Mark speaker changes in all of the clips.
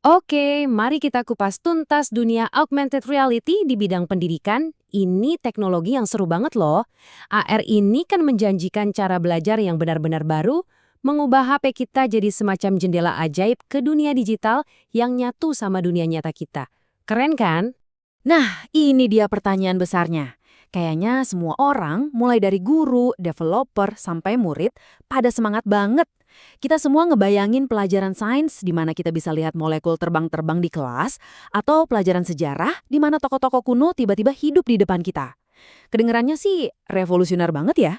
Speaker 1: Oke, mari kita kupas tuntas dunia augmented reality di bidang pendidikan. Ini teknologi yang seru banget loh. AR ini kan menjanjikan cara belajar yang benar-benar baru, mengubah HP kita jadi semacam jendela ajaib ke dunia digital yang nyatu sama dunia nyata kita. Keren kan?
Speaker 2: Nah, ini dia pertanyaan besarnya. Kayaknya semua orang, mulai dari guru, developer, sampai murid, pada semangat banget. Kita semua ngebayangin pelajaran sains di mana kita bisa lihat molekul terbang-terbang di kelas, atau pelajaran sejarah di mana tokoh-tokoh kuno tiba-tiba hidup di depan kita. Kedengarannya sih revolusioner banget ya.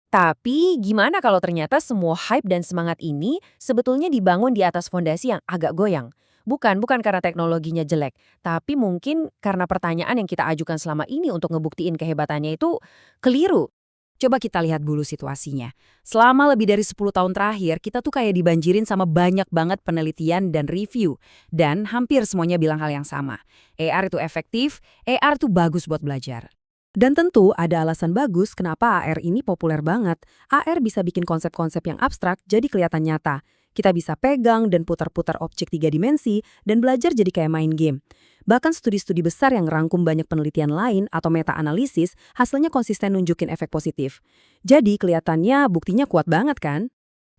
Speaker 2: Tapi gimana kalau ternyata semua hype dan semangat ini sebetulnya dibangun di atas fondasi yang agak goyang? Bukan karena teknologinya jelek, tapi mungkin karena pertanyaan yang kita ajukan selama ini untuk ngebuktiin kehebatannya itu keliru. Coba kita lihat dulu situasinya. Selama lebih dari 10 tahun terakhir, kita tuh kayak dibanjirin sama banyak banget penelitian dan review. Dan hampir semuanya bilang hal yang sama. AR itu efektif, AR itu bagus buat belajar. Dan tentu ada alasan bagus kenapa AR ini populer banget. AR bisa bikin konsep-konsep yang abstrak jadi kelihatan nyata. Kita bisa pegang dan putar-putar objek 3 dimensi dan belajar jadi kayak main game. Bahkan studi-studi besar yang rangkum banyak penelitian lain atau meta-analisis hasilnya konsisten nunjukin efek positif. Jadi kelihatannya buktinya kuat banget kan?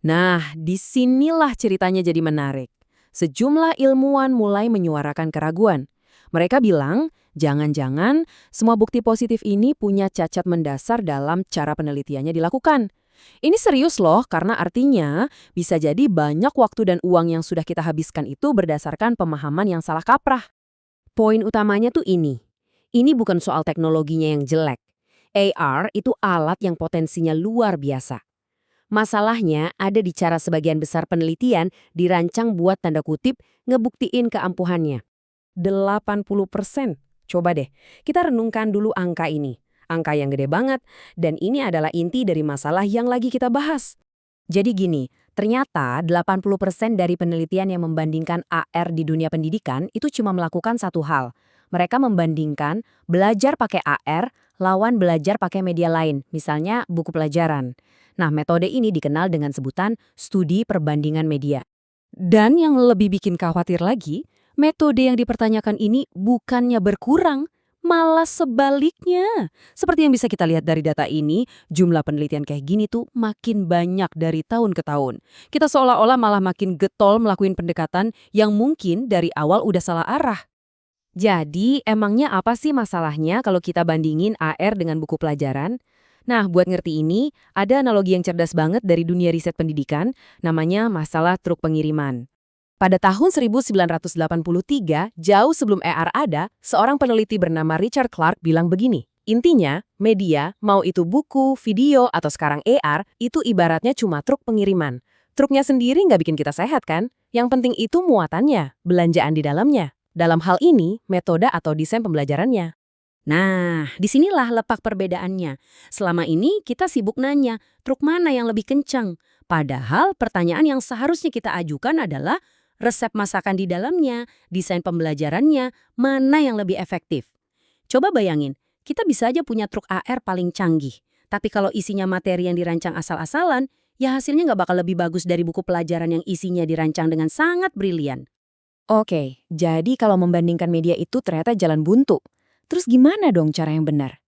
Speaker 2: Nah, disinilah ceritanya jadi menarik. Sejumlah ilmuwan mulai menyuarakan keraguan. Mereka bilang, jangan-jangan semua bukti positif ini punya cacat mendasar dalam cara penelitiannya dilakukan. Ini serius loh, karena artinya bisa jadi banyak waktu dan uang yang sudah kita habiskan itu berdasarkan pemahaman yang salah kaprah.
Speaker 1: Poin utamanya tuh ini. Ini bukan soal teknologinya yang jelek. AR itu alat yang potensinya luar biasa. Masalahnya ada di cara sebagian besar penelitian dirancang buat tanda kutip ngebuktiin keampuhannya. 80%. Coba deh, kita renungkan dulu angka ini. Angka yang gede banget, dan ini adalah inti dari masalah yang lagi kita bahas.
Speaker 2: Jadi gini, ternyata 80% dari penelitian yang membandingkan AR di dunia pendidikan itu cuma melakukan satu hal. Mereka membandingkan belajar pakai AR lawan belajar pakai media lain, misalnya buku pelajaran. Nah, metode ini dikenal dengan sebutan studi perbandingan media.
Speaker 1: Dan yang lebih bikin khawatir lagi, metode yang dipertanyakan ini bukannya berkurang, malah sebaliknya. Seperti yang bisa kita lihat dari data ini, jumlah penelitian kayak gini tuh makin banyak dari tahun ke tahun. Kita seolah-olah malah makin getol melakukan pendekatan yang mungkin dari awal udah salah arah. Jadi, emangnya apa sih masalahnya kalau kita bandingin AR dengan buku pelajaran? Nah, buat ngerti ini, ada analogi yang cerdas banget dari dunia riset pendidikan, namanya masalah truk pengiriman. Pada tahun 1983, jauh sebelum AR ada, seorang peneliti bernama Richard Clark bilang begini, intinya, media, mau itu buku, video, atau sekarang AR, itu ibaratnya cuma truk pengiriman. Truknya sendiri nggak bikin kita sehat kan? Yang penting itu muatannya, belanjaan di dalamnya. Dalam hal ini, metode atau desain pembelajarannya. Nah, disinilah letak perbedaannya. Selama ini kita sibuk nanya, truk mana yang lebih kencang? Padahal pertanyaan yang seharusnya kita ajukan adalah resep masakan di dalamnya, desain pembelajarannya, mana yang lebih efektif. Coba bayangin, kita bisa aja punya truk AR paling canggih. Tapi kalau isinya materi yang dirancang asal-asalan, ya hasilnya nggak bakal lebih bagus dari buku pelajaran yang isinya dirancang dengan sangat brilian.
Speaker 2: Oke, jadi kalau membandingkan media itu ternyata jalan buntu. Terus gimana dong cara yang benar?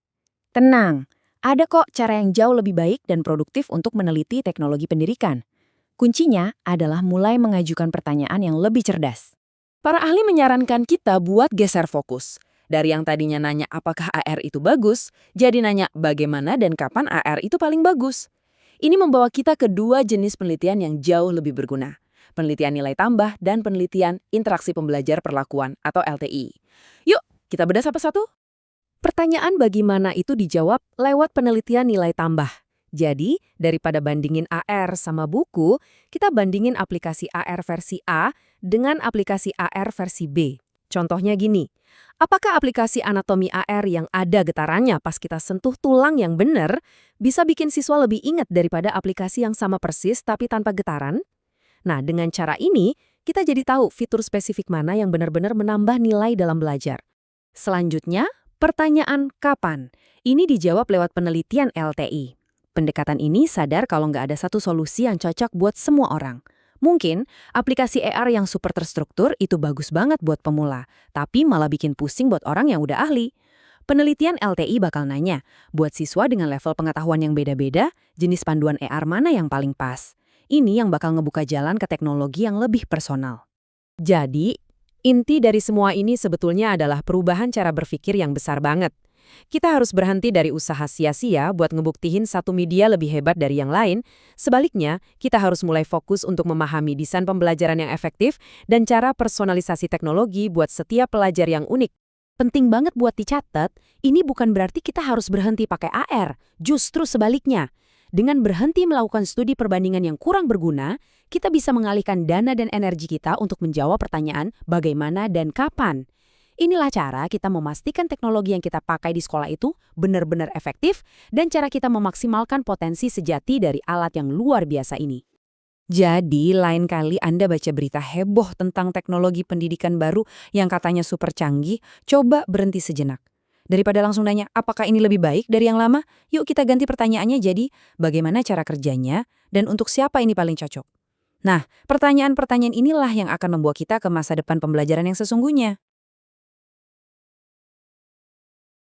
Speaker 2: Tenang, ada kok cara yang jauh lebih baik dan produktif untuk meneliti teknologi pendidikan. Kuncinya adalah mulai mengajukan pertanyaan yang lebih cerdas.
Speaker 1: Para ahli menyarankan kita buat geser fokus. Dari yang tadinya nanya apakah AR itu bagus, jadi nanya bagaimana dan kapan AR itu paling bagus. Ini membawa kita ke dua jenis penelitian yang jauh lebih berguna. Penelitian nilai tambah dan penelitian interaksi pembelajar perlakuan atau LTI. Yuk, kita bedah satu-satu. Pertanyaan bagaimana itu dijawab lewat penelitian nilai tambah. Jadi, daripada bandingin AR sama buku, kita bandingin aplikasi AR versi A dengan aplikasi AR versi B. Contohnya gini, apakah aplikasi anatomi AR yang ada getarannya pas kita sentuh tulang yang benar bisa bikin siswa lebih ingat daripada aplikasi yang sama persis tapi tanpa getaran? Nah, dengan cara ini, kita jadi tahu fitur spesifik mana yang benar-benar menambah nilai dalam belajar. Selanjutnya, pertanyaan kapan? Ini dijawab lewat penelitian LTI. Pendekatan ini sadar kalau nggak ada satu solusi yang cocok buat semua orang.
Speaker 2: Mungkin aplikasi AR yang super terstruktur itu bagus banget buat pemula, tapi malah bikin pusing buat orang yang udah ahli. Penelitian LTI bakal nanya, buat siswa dengan level pengetahuan yang beda-beda, jenis panduan AR mana yang paling pas? Ini yang bakal ngebuka jalan ke teknologi yang lebih personal.
Speaker 1: Jadi, inti dari semua ini sebetulnya adalah perubahan cara berpikir yang besar banget. Kita harus berhenti dari usaha sia-sia buat ngebuktihin satu media lebih hebat dari yang lain. Sebaliknya, kita harus mulai fokus untuk memahami desain pembelajaran yang efektif dan cara personalisasi teknologi buat setiap pelajar yang unik. Penting banget buat dicatat, ini bukan berarti kita harus berhenti pakai AR, justru sebaliknya. Dengan berhenti melakukan studi perbandingan yang kurang berguna, kita bisa mengalihkan dana dan energi kita untuk menjawab pertanyaan bagaimana dan kapan. Inilah cara kita memastikan teknologi yang kita pakai di sekolah itu benar-benar efektif dan cara kita memaksimalkan potensi sejati dari alat yang luar biasa ini. Jadi, lain kali Anda baca berita heboh tentang teknologi pendidikan baru yang katanya super canggih, coba berhenti sejenak. Daripada langsung nanya, apakah ini lebih baik dari yang lama? Yuk kita ganti pertanyaannya jadi, bagaimana cara kerjanya dan untuk siapa ini paling cocok? Nah, pertanyaan-pertanyaan inilah yang akan membawa kita ke masa depan pembelajaran yang sesungguhnya.